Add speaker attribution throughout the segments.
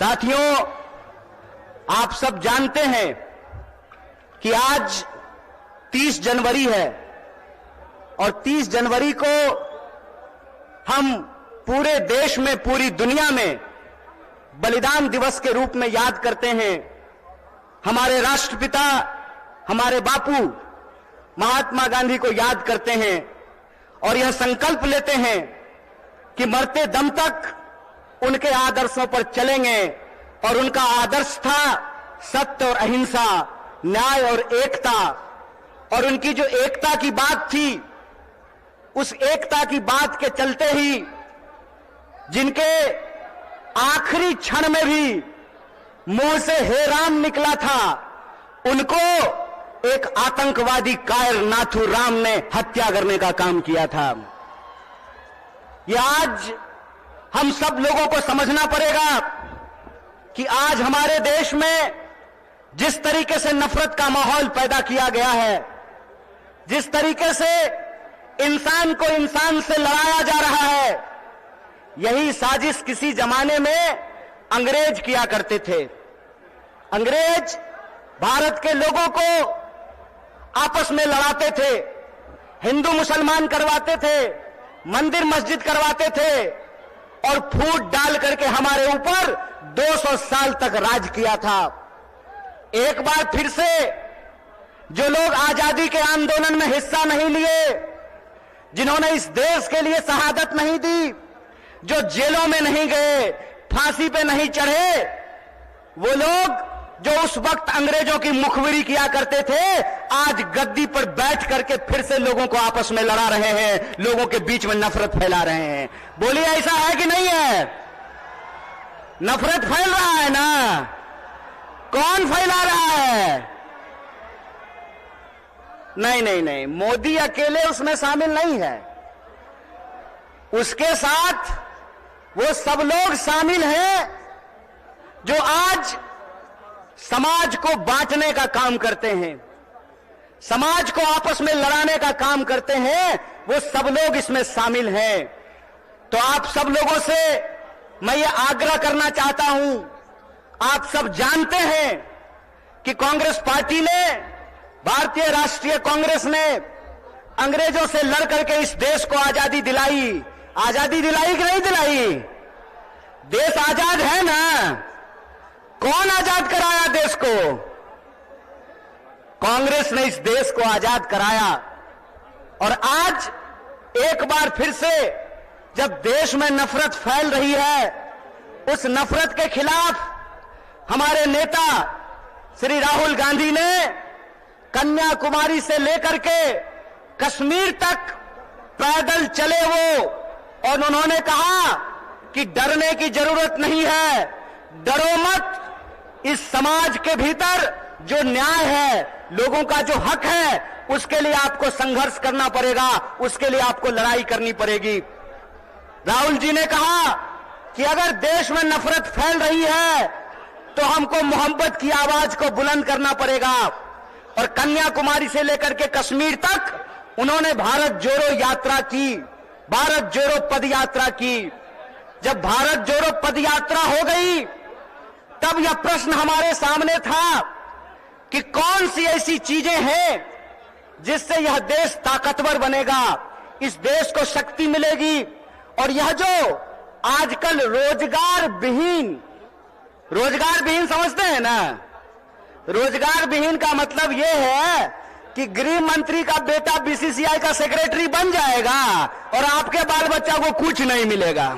Speaker 1: साथियों, आप सब जानते हैं कि आज 30 जनवरी है और 30 जनवरी को हम पूरे देश में, पूरी दुनिया में बलिदान दिवस के रूप में याद करते हैं। हमारे राष्ट्रपिता, हमारे बापू महात्मा गांधी को याद करते हैं और यह संकल्प लेते हैं कि मरते दम तक उनके आदर्शों पर चलेंगे। और उनका आदर्श था सत्य और अहिंसा, न्याय और एकता। और उनकी जो एकता की बात थी, उस एकता की बात के चलते ही जिनके आखिरी क्षण में भी मुंह से हे राम निकला था, उनको एक आतंकवादी कायर नाथूराम ने हत्या करने का काम किया था। यह आज हम सब लोगों को समझना पड़ेगा कि आज हमारे देश में जिस तरीके से नफरत का माहौल पैदा किया गया है, जिस तरीके से इंसान को इंसान से लड़ाया जा रहा है, यही साजिश किसी जमाने में अंग्रेज किया करते थे। अंग्रेज भारत के लोगों को आपस में लड़ाते थे, हिंदू मुसलमान करवाते थे, मंदिर मस्जिद करवाते थे और फूट डाल करके हमारे ऊपर 200 साल तक राज किया था। एक बार फिर से जो लोग आजादी के आंदोलन में हिस्सा नहीं लिए, जिन्होंने इस देश के लिए शहादत नहीं दी, जो जेलों में नहीं गए, फांसी पे नहीं चढ़े, वो लोग जो उस वक्त अंग्रेजों की मुखबिरी किया करते थे, आज गद्दी पर बैठ करके फिर से लोगों को आपस में लड़ा रहे हैं, लोगों के बीच में नफरत फैला रहे हैं। बोलिए, ऐसा है कि नहीं है? नफरत फैल रहा है ना? कौन फैला रहा है? नहीं नहीं नहीं, मोदी अकेले उसमें शामिल नहीं है, उसके साथ वो सब लोग शामिल हैं जो आज समाज को बांटने का काम करते हैं, समाज को आपस में लड़ाने का काम करते हैं। वो सब लोग इसमें शामिल हैं। तो आप सब लोगों से मैं ये आग्रह करना चाहता हूं, आप सब जानते हैं कि कांग्रेस पार्टी ने, भारतीय राष्ट्रीय कांग्रेस ने अंग्रेजों से लड़ करके इस देश को आजादी दिलाई। आजादी दिलाई कि नहीं दिलाई? देश आजाद है ना? कौन आजाद कराया देश को? कांग्रेस ने इस देश को आजाद कराया। और आज एक बार फिर से जब देश में नफरत फैल रही है, उस नफरत के खिलाफ हमारे नेता श्री राहुल गांधी ने कन्याकुमारी से लेकर के कश्मीर तक पैदल चले वो, और उन्होंने कहा कि डरने की जरूरत नहीं है, डरो मत। इस समाज के भीतर जो न्याय है, लोगों का जो हक है, उसके लिए आपको संघर्ष करना पड़ेगा, उसके लिए आपको लड़ाई करनी पड़ेगी। राहुल जी ने कहा कि अगर देश में नफरत फैल रही है तो हमको मोहब्बत की आवाज को बुलंद करना पड़ेगा। और कन्याकुमारी से लेकर के कश्मीर तक उन्होंने भारत जोड़ो यात्रा की, भारत जोड़ो पद यात्रा की। जब भारत जोड़ो पद यात्रा हो गई, तब यह प्रश्न हमारे सामने था कि कौन सी ऐसी चीजें हैं जिससे यह देश ताकतवर बनेगा, इस देश को शक्ति मिलेगी। और यह जो आजकल रोजगार विहीन समझते हैं ना? रोजगार विहीन का मतलब यह है कि गृह मंत्री का बेटा बीसीसीआई का सेक्रेटरी बन जाएगा और आपके बाल बच्चा को कुछ नहीं मिलेगा।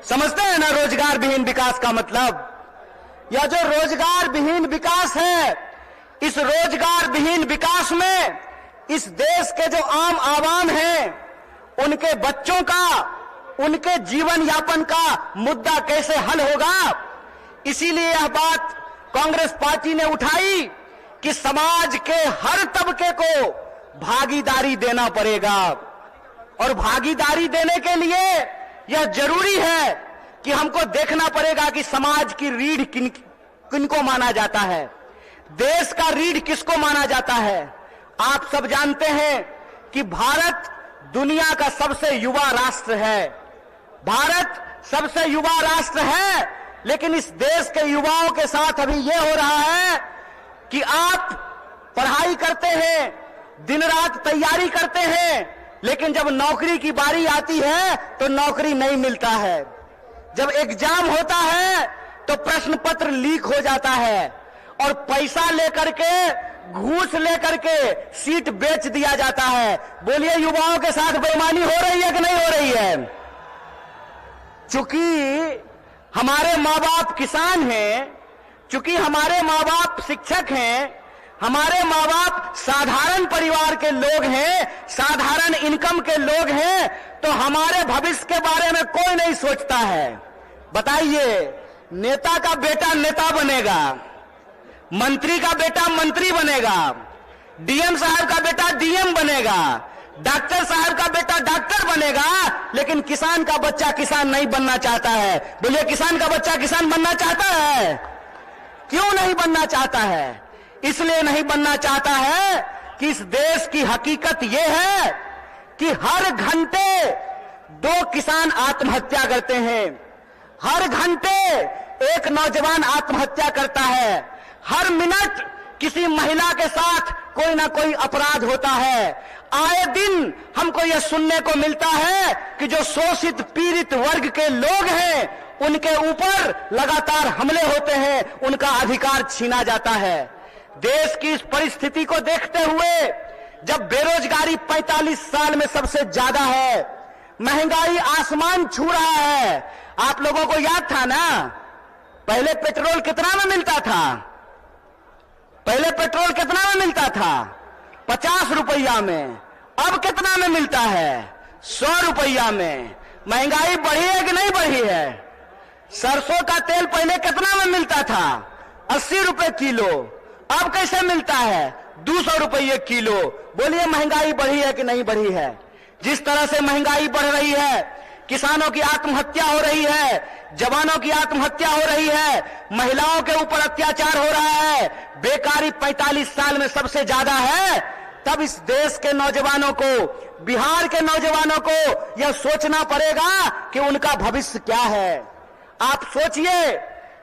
Speaker 1: समझते हैं ना रोजगार विहीन विकास का मतलब? यह जो रोजगार विहीन विकास है, इस रोजगार विहीन विकास में इस देश के जो आम आवाम हैं, उनके बच्चों का, उनके जीवन यापन का मुद्दा कैसे हल होगा? इसीलिए यह बात कांग्रेस पार्टी ने उठाई कि समाज के हर तबके को भागीदारी देना पड़ेगा। और भागीदारी देने के लिए यह जरूरी है कि हमको देखना पड़ेगा कि समाज की रीढ़ किनको माना जाता है, देश का रीढ़ किसको माना जाता है। आप सब जानते हैं कि भारत दुनिया का सबसे युवा राष्ट्र है। भारत सबसे युवा राष्ट्र है लेकिन इस देश के युवाओं के साथ अभी यह हो रहा है कि आप पढ़ाई करते हैं, दिन रात तैयारी करते हैं, लेकिन जब नौकरी की बारी आती है तो नौकरी नहीं मिलता है। जब एग्जाम होता है तो प्रश्न पत्र लीक हो जाता है और पैसा लेकर के, घूस लेकर के सीट बेच दिया जाता है। बोलिए, युवाओं के साथ बेईमानी हो रही है कि नहीं हो रही है? चूंकि हमारे माँ बाप किसान हैं, चूंकि हमारे माँ बाप शिक्षक हैं, हमारे माँ बाप साधारण परिवार के लोग हैं, साधारण इनकम के लोग हैं, तो हमारे भविष्य के बारे में कोई नहीं सोचता है। बताइए, नेता का बेटा नेता बनेगा, मंत्री का बेटा मंत्री बनेगा, डीएम साहब का बेटा डीएम बनेगा, डॉक्टर साहब का बेटा डॉक्टर बनेगा, लेकिन किसान का बच्चा किसान नहीं बनना चाहता है। बोलिए, किसान का बच्चा किसान बनना चाहता है? क्यों नहीं बनना चाहता है? इसलिए नहीं बनना चाहता है कि इस देश की हकीकत यह है कि हर घंटे 2 किसान आत्महत्या करते हैं, हर घंटे एक नौजवान आत्महत्या करता है, हर मिनट किसी महिला के साथ कोई ना कोई अपराध होता है। आए दिन हमको यह सुनने को मिलता है कि जो शोषित पीड़ित वर्ग के लोग हैं उनके ऊपर लगातार हमले होते हैं, उनका अधिकार छीना जाता है। देश की इस परिस्थिति को देखते हुए, जब बेरोजगारी 45 साल में सबसे ज्यादा है, महंगाई आसमान छू रहा है। आप लोगों को याद था ना, पहले पेट्रोल कितना में मिलता था? पहले पेट्रोल कितना में मिलता था? 50 रुपया में। अब कितना में मिलता है? 100 रुपया में। महंगाई बढ़ी है कि नहीं बढ़ी है? सरसों का तेल पहले कितना में मिलता था? 80 रुपए किलो। अब कैसे मिलता है? 200 रुपये किलो। बोलिए, महंगाई बढ़ी है कि नहीं बढ़ी है? जिस तरह से महंगाई बढ़ रही है, किसानों की आत्महत्या हो रही है, जवानों की आत्महत्या हो रही है, महिलाओं के ऊपर अत्याचार हो रहा है, बेकारी 45 साल में सबसे ज्यादा है, तब इस देश के नौजवानों को, बिहार के नौजवानों को यह सोचना पड़ेगा कि उनका भविष्य क्या है। आप सोचिए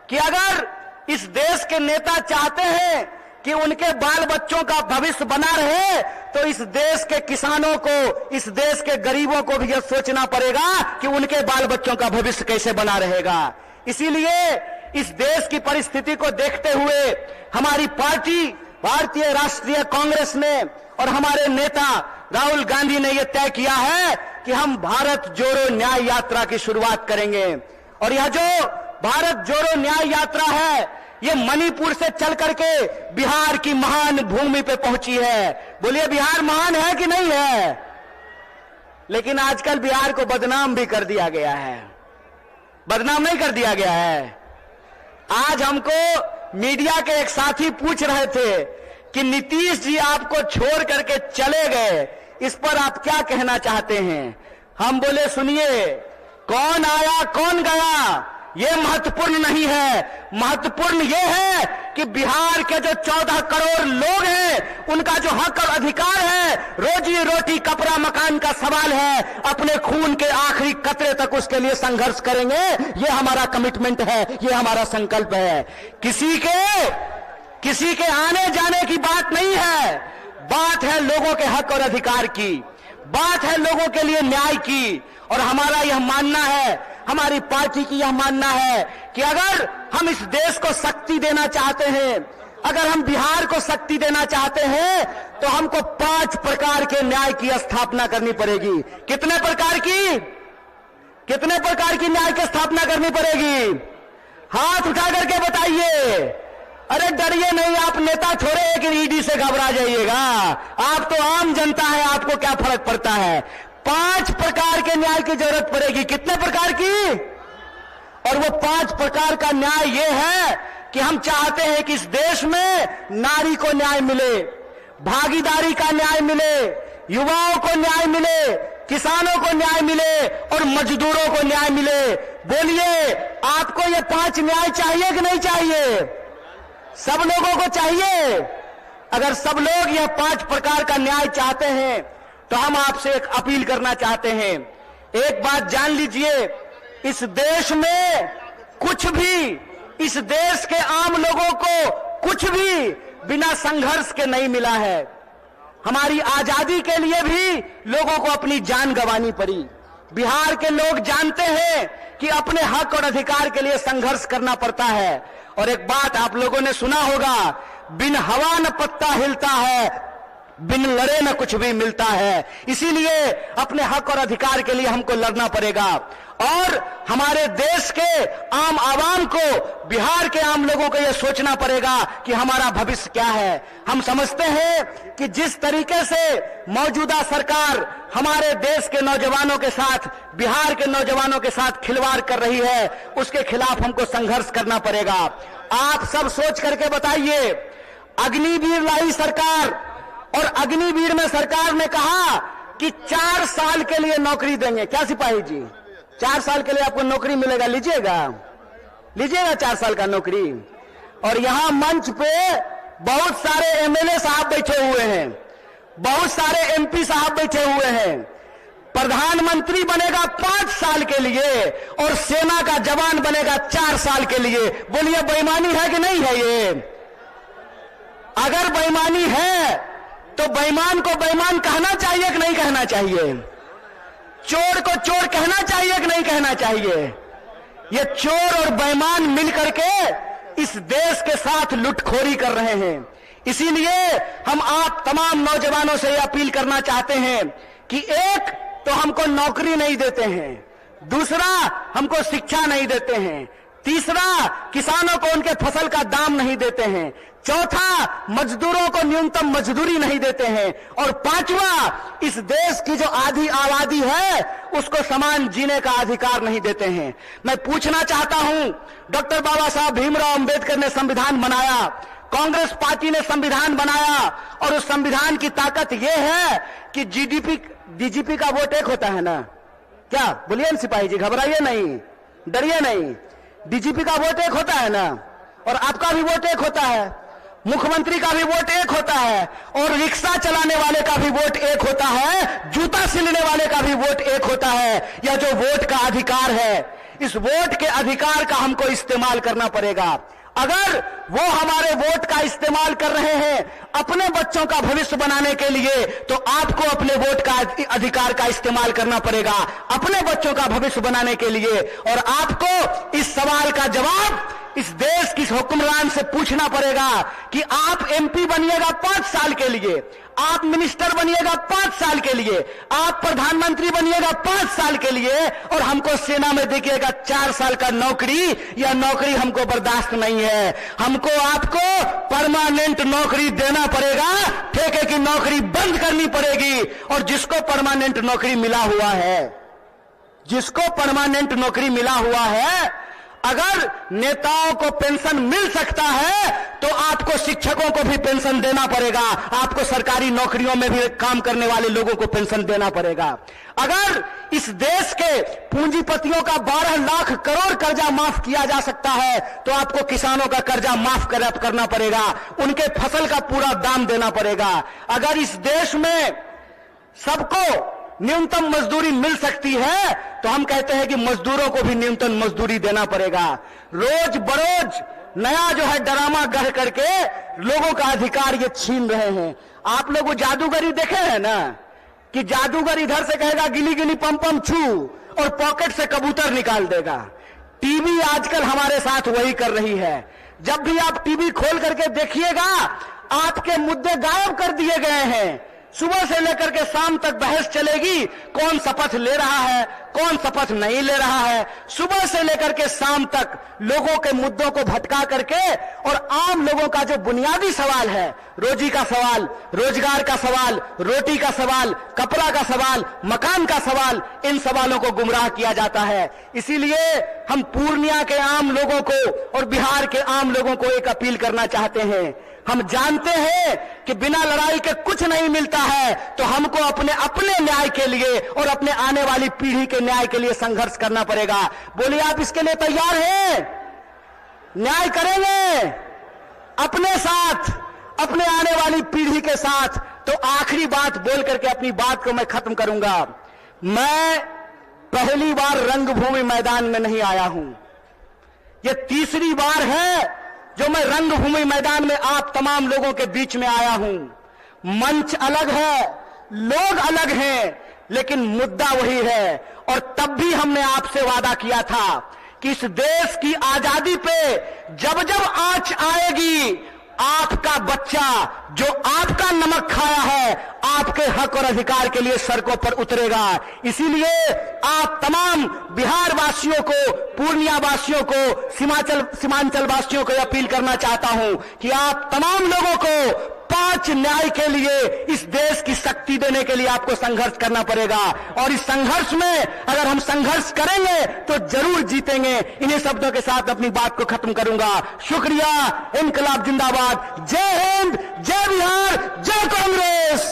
Speaker 1: कि अगर इस देश के नेता चाहते हैं कि उनके बाल बच्चों का भविष्य बना रहे, तो इस देश के किसानों को, इस देश के गरीबों को भी यह सोचना पड़ेगा कि उनके बाल बच्चों का भविष्य कैसे बना रहेगा। इसीलिए इस देश की परिस्थिति को देखते हुए हमारी पार्टी भारतीय राष्ट्रीय कांग्रेस ने और हमारे नेता राहुल गांधी ने यह तय किया है कि हम भारत जोड़ो न्याय यात्रा की शुरुआत करेंगे। और यह जो भारत जोड़ो न्याय यात्रा है, ये मणिपुर से चल करके बिहार की महान भूमि पे पहुंची है। बोलिए, बिहार महान है कि नहीं है? लेकिन आजकल बिहार को बदनाम भी कर दिया गया है। बदनाम नहीं कर दिया गया है? आज हमको मीडिया के एक साथी पूछ रहे थे कि नीतीश जी आपको छोड़ करके चले गए, इस पर आप क्या कहना चाहते हैं? हम बोले, सुनिए, कौन आया कौन गया ये महत्वपूर्ण नहीं है। महत्वपूर्ण ये है कि बिहार के जो 14 करोड़ लोग हैं, उनका जो हक और अधिकार है, रोजी रोटी कपड़ा मकान का सवाल है, अपने खून के आखिरी कतरे तक उसके लिए संघर्ष करेंगे। ये हमारा कमिटमेंट है, ये हमारा संकल्प है। किसी के आने जाने की बात नहीं है, बात है लोगों के हक और अधिकार की, बात है लोगों के लिए न्याय की। और हमारा यह मानना है, हमारी पार्टी की यह मानना है कि अगर हम इस देश को शक्ति देना चाहते हैं, अगर हम बिहार को शक्ति देना चाहते हैं, तो हमको 5 प्रकार के न्याय की स्थापना करनी पड़ेगी। कितने प्रकार की न्याय की स्थापना करनी पड़ेगी? हाथ उठा करके बताइए। अरे डरिए नहीं, आप नेता थोड़े हैं कि ईडी से घबरा जाइएगा। आप तो आम जनता है, आपको क्या फर्क पड़ता है? 5 प्रकार के न्याय की जरूरत पड़ेगी। कितने प्रकार की? और वो 5 प्रकार का न्याय ये है कि हम चाहते हैं कि इस देश में नारी को न्याय मिले, भागीदारी का न्याय मिले, युवाओं को न्याय मिले, किसानों को न्याय मिले और मजदूरों को न्याय मिले। बोलिए, आपको ये 5 न्याय चाहिए कि नहीं चाहिए? सब लोगों को चाहिए। अगर सब लोग यह 5 प्रकार का न्याय चाहते हैं, तो हम आपसे एक अपील करना चाहते हैं। एक बात जान लीजिए, इस देश में कुछ भी इस देश के आम लोगों को कुछ भी बिना संघर्ष के नहीं मिला है। हमारी आजादी के लिए भी लोगों को अपनी जान गंवानी पड़ी। बिहार के लोग जानते हैं कि अपने हक और अधिकार के लिए संघर्ष करना पड़ता है। और एक बात आप लोगों ने सुना होगा, बिन हवा न पत्ता हिलता है, बिन लड़े न कुछ भी मिलता है। इसीलिए अपने हक और अधिकार के लिए हमको लड़ना पड़ेगा और हमारे देश के आम आवाम को, बिहार के आम लोगों को यह सोचना पड़ेगा कि हमारा भविष्य क्या है। हम समझते हैं कि जिस तरीके से मौजूदा सरकार हमारे देश के नौजवानों के साथ, बिहार के नौजवानों के साथ खिलवाड़ कर रही है, उसके खिलाफ हमको संघर्ष करना पड़ेगा। आप सब सोच करके बताइए, अग्निवीर लाई सरकार और अग्निवीर में सरकार ने कहा कि 4 साल के लिए नौकरी देंगे। क्या सिपाही जी, 4 साल के लिए आपको नौकरी मिलेगा, लीजिएगा 4 साल का नौकरी। और यहां मंच पे बहुत सारे एमएलए साहब बैठे हुए हैं, बहुत सारे एमपी साहब बैठे हुए हैं। प्रधानमंत्री बनेगा 5 साल के लिए और सेना का जवान बनेगा 4 साल के लिए। बोलिए बेईमानी है कि नहीं है ये? अगर बेईमानी है तो बेईमान को बेईमान कहना चाहिए कि नहीं कहना चाहिए? चोर को चोर कहना चाहिए कि नहीं कहना चाहिए? ये चोर और बेईमान मिलकर के इस देश के साथ लुटखोरी कर रहे हैं। इसीलिए हम आप तमाम नौजवानों से यह अपील करना चाहते हैं कि एक तो हमको नौकरी नहीं देते हैं, दूसरा हमको शिक्षा नहीं देते हैं, तीसरा किसानों को उनके फसल का दाम नहीं देते हैं, चौथा मजदूरों को न्यूनतम मजदूरी नहीं देते हैं, और पांचवा इस देश की जो आधी आबादी है उसको समान जीने का अधिकार नहीं देते हैं। मैं पूछना चाहता हूं, डॉक्टर बाबा साहब भीमराव अंबेडकर ने संविधान बनाया, कांग्रेस पार्टी ने संविधान बनाया, और उस संविधान की ताकत यह है कि डीजीपी का वोट एक होता है ना? क्या बोलिए ना सिपाही जी, घबराइए नहीं, डरिए नहीं। डीजीपी का वोट एक होता है ना, और आपका भी वोट एक होता है, मुख्यमंत्री का भी वोट एक होता है, और रिक्शा चलाने वाले का भी वोट एक होता है, जूता सिलने वाले का भी वोट एक होता है। यह जो वोट का अधिकार है, इस वोट के अधिकार का हमको इस्तेमाल करना पड़ेगा। अगर वो हमारे वोट का इस्तेमाल कर रहे हैं अपने बच्चों का भविष्य बनाने के लिए, तो आपको अपने वोट का अधिकार का इस्तेमाल करना पड़ेगा अपने बच्चों का भविष्य बनाने के लिए। और आपको इस सवाल का जवाब इस देश की हुक्मरान से पूछना पड़ेगा कि आप एमपी बनिएगा 5 साल के लिए, आप मिनिस्टर बनिएगा 5 साल के लिए, आप प्रधानमंत्री बनिएगा 5 साल के लिए, और हमको सेना में देखिएगा 4 साल का नौकरी। यह नौकरी हमको बर्दाश्त नहीं है। हमको आपको परमानेंट नौकरी देना पड़ेगा, ठेके की नौकरी बंद करनी पड़ेगी। और जिसको परमानेंट नौकरी मिला हुआ है, जिसको परमानेंट नौकरी मिला हुआ है, अगर नेताओं को पेंशन मिल सकता है तो आपको शिक्षकों को भी पेंशन देना पड़ेगा, आपको सरकारी नौकरियों में भी काम करने वाले लोगों को पेंशन देना पड़ेगा। अगर इस देश के पूंजीपतियों का 12 लाख करोड़ कर्जा माफ किया जा सकता है तो आपको किसानों का कर्जा माफ करना पड़ेगा, उनके फसल का पूरा दाम देना पड़ेगा। अगर इस देश में सबको न्यूनतम मजदूरी मिल सकती है तो हम कहते हैं कि मजदूरों को भी न्यूनतम मजदूरी देना पड़ेगा। रोज बरोज नया जो है ड्रामा गढ़ करके लोगों का अधिकार ये छीन रहे हैं। आप लोग वो जादूगरी देखे हैं ना, कि जादूगर इधर से कहेगा गिली गिली पम पम छू और पॉकेट से कबूतर निकाल देगा। टीवी आजकल हमारे साथ वही कर रही है। जब भी आप टीवी खोल करके देखिएगा, आपके मुद्दे गायब कर दिए गए हैं। सुबह से लेकर के शाम तक बहस चलेगी, कौन शपथ ले रहा है, कौन शपथ नहीं ले रहा है। सुबह से लेकर के शाम तक लोगों के मुद्दों को भटका करके, और आम लोगों का जो बुनियादी सवाल है, रोजी का सवाल, रोजगार का सवाल, रोटी का सवाल, कपड़ा का सवाल, मकान का सवाल, इन सवालों को गुमराह किया जाता है। इसीलिए हम पूर्णिया के आम लोगों को और बिहार के आम लोगों को एक अपील करना चाहते हैं। हम जानते हैं कि बिना लड़ाई के कुछ नहीं मिलता है, तो हमको अपने न्याय के लिए और अपने आने वाली पीढ़ी के न्याय के लिए संघर्ष करना पड़ेगा। बोलिए, आप इसके लिए तैयार हैं? न्याय करेंगे अपने साथ, अपने आने वाली पीढ़ी के साथ। तो आखिरी बात बोल करके अपनी बात को मैं खत्म करूंगा। मैं पहली बार रंगभूमि मैदान में नहीं आया हूं। ये तीसरी बार है जो मैं रंगभूमि मैदान में आप तमाम लोगों के बीच में आया हूं। मंच अलग है, लोग अलग हैं, लेकिन मुद्दा वही है। और तब भी हमने आपसे वादा किया था कि इस देश की आजादी पे जब जब आंच आएगी, आपका बच्चा जो आपका नमक खाया है, आपके हक और अधिकार के लिए सड़कों पर उतरेगा। इसीलिए आप तमाम बिहार वासियों को, पूर्णिया वासियों को, सीमांचल वासियों को अपील करना चाहता हूं कि आप तमाम लोगों को 5 न्याय के लिए, इस देश की शक्ति देने के लिए आपको संघर्ष करना पड़ेगा। और इस संघर्ष में अगर हम संघर्ष करेंगे तो जरूर जीतेंगे। इन्हीं शब्दों के साथ अपनी बात को खत्म करूंगा। शुक्रिया। इनकलाब जिंदाबाद। जय हिंद, जय बिहार, जय कांग्रेस।